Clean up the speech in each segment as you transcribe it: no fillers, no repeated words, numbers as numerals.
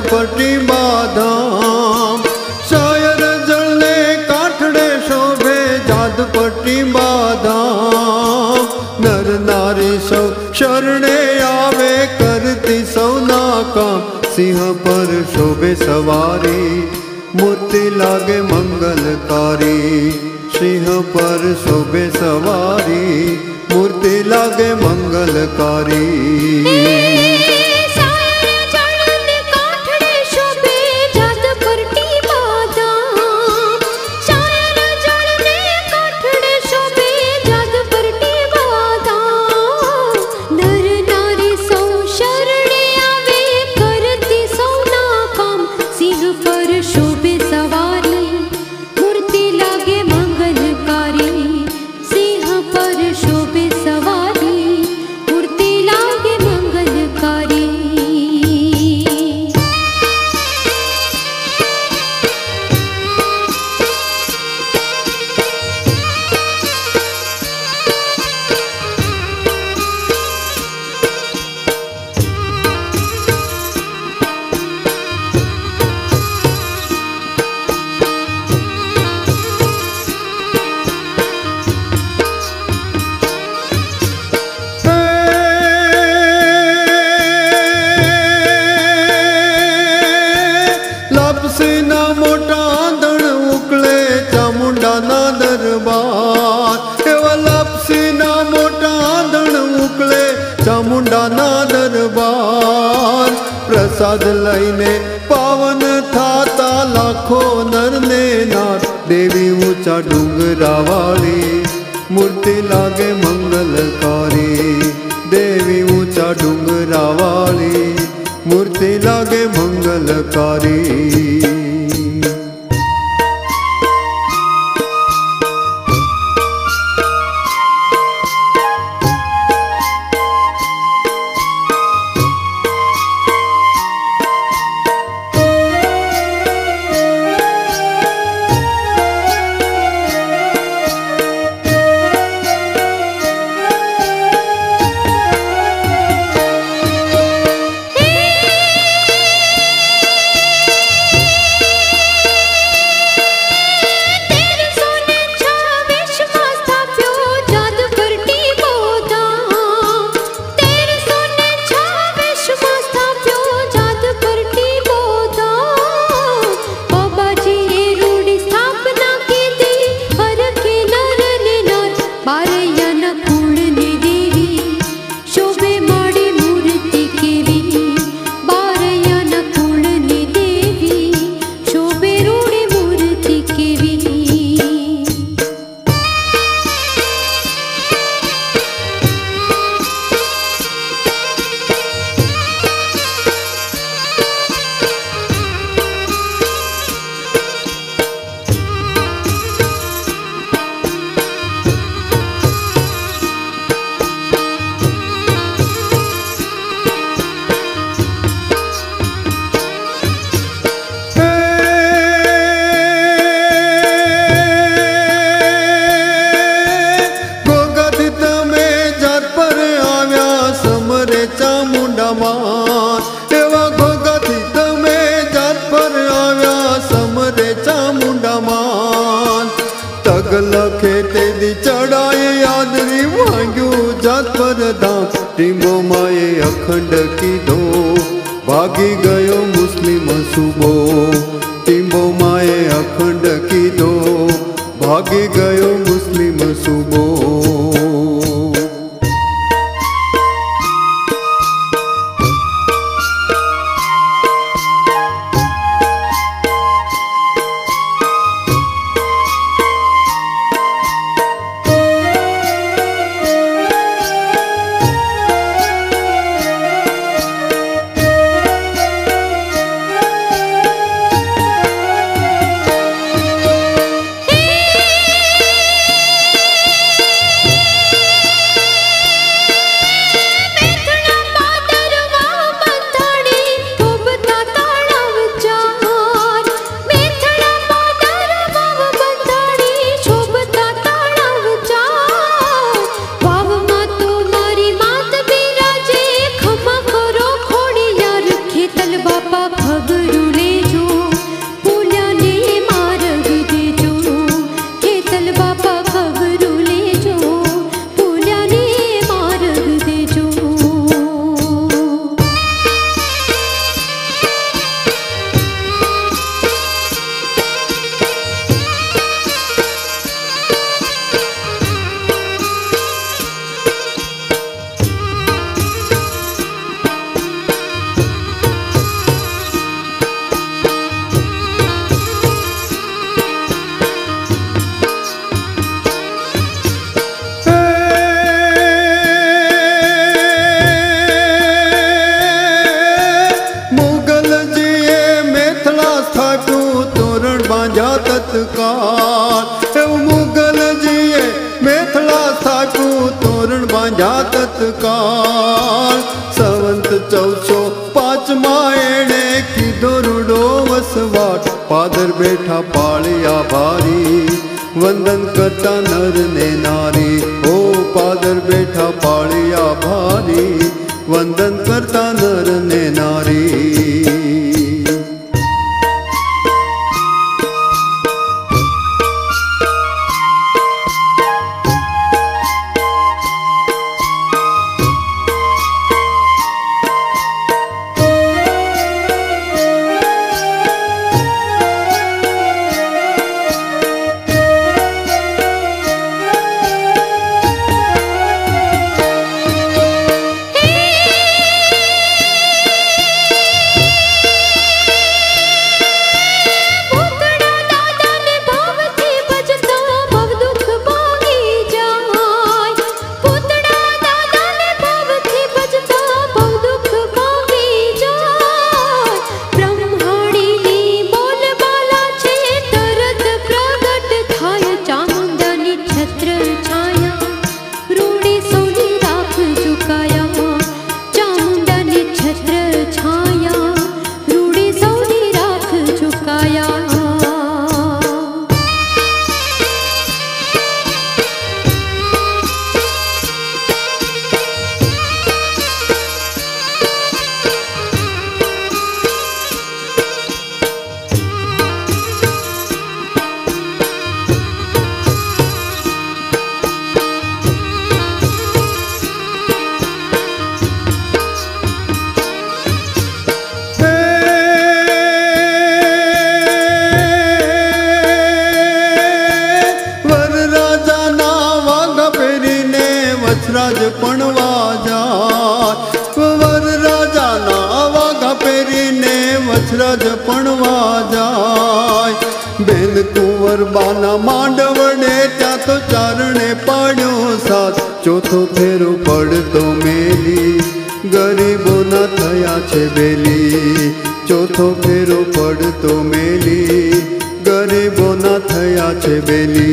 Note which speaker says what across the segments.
Speaker 1: पट्टी बादाम। शायर जलने काठड़े शोभे जात पट्टी बादाम। नर नारी सौ शरणे आवे करती सौना काम। सिंह पर शोभे सवारी मूर्ति लागे मंगलकारी। सिंह पर शोभे सवारी मूर्ति लागे मंगलकारी। चामुंडाना दरबार प्रसाद लईने पावन थाता लाखो नर ने नार। देवी ऊंचा डूंगरावाली मूर्ति लागे मंगलकारी। देवी ऊंचा डूंगरावाली मूर्ति लागे मंगलकारी। लखे तेरी चढ़ाई यादरी मांग्यू जात पर दाम। टीमो माए अखंड कीधो भागी गयो मुस्लिम सूबो। टीमो माए अखंड कीधो भागी गयो मुस्लिम सूबो। तत्काल एवं मुगल जीए मेथला स्थापू तोरण बांधा तत्काल संवत 1405 एणे कीधो रूडो वसवाट पादर बैठा पालिया भारी वंदन करता नर ने नारी ओ पादर बैठा पालिया भारी वंदन करता नर ने नारी। वचराज पणवा जाय वर राजा ना वाघा पेरीने वचराज पणवा जाय बेन कुंवर बाना मांडवड़े त्या तो चारणे पाड्यो साथ चौथो फेरो पड़तो मेली गरीबो ना थया छे बेली चौथो फेरो पड़तो मेली गरीबो ना थया छे बेली।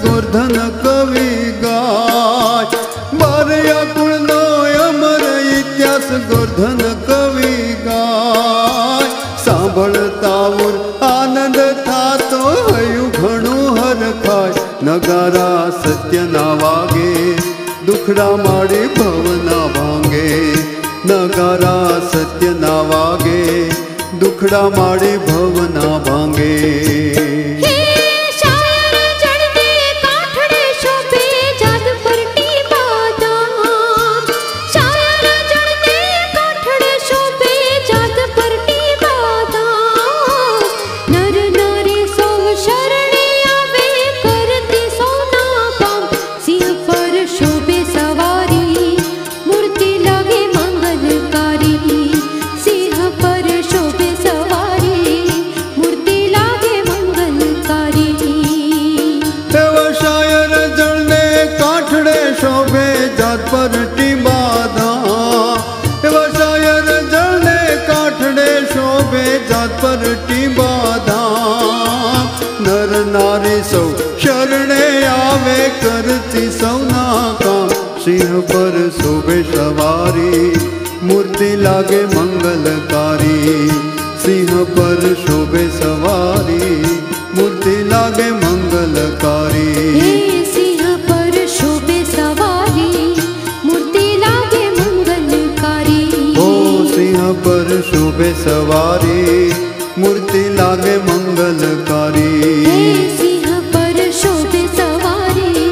Speaker 1: गोवर्धन कवि गाय बारया कुळनो अमर इतिहास गोवर्धन कवि गाय सांभळता उर आनंद थातो हयु घणो हरखाय नगारा सत्य ना वागे दुखड़ा माड़ी भवना भांगे नगारा सत्य ना वागे दुखड़ा माड़ी भवना भांगे।
Speaker 2: शोभे सवारी
Speaker 1: करनारी सौ शरणे आवे करती सौना काम। सिंह पर शोभे सवारी मूर्ति लागे मंगलकारी। सिंह पर शोभे सवारी मूर्ति लागे मंगलकारी।
Speaker 2: सिंह पर शोभे सवारी मूर्ति लागे मंगलकारी।
Speaker 1: ओ सिंह पर शोभे सवारी मूर्ति लागे मंगलकारी।
Speaker 2: सिंह पर शोभे सवारी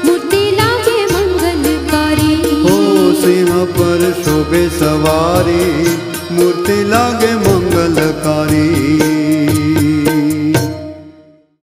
Speaker 2: मूर्ति लागे मंगलकारी।
Speaker 1: ओ सिंह पर शोभे सवारी मूर्ति लागे मंगलकारी।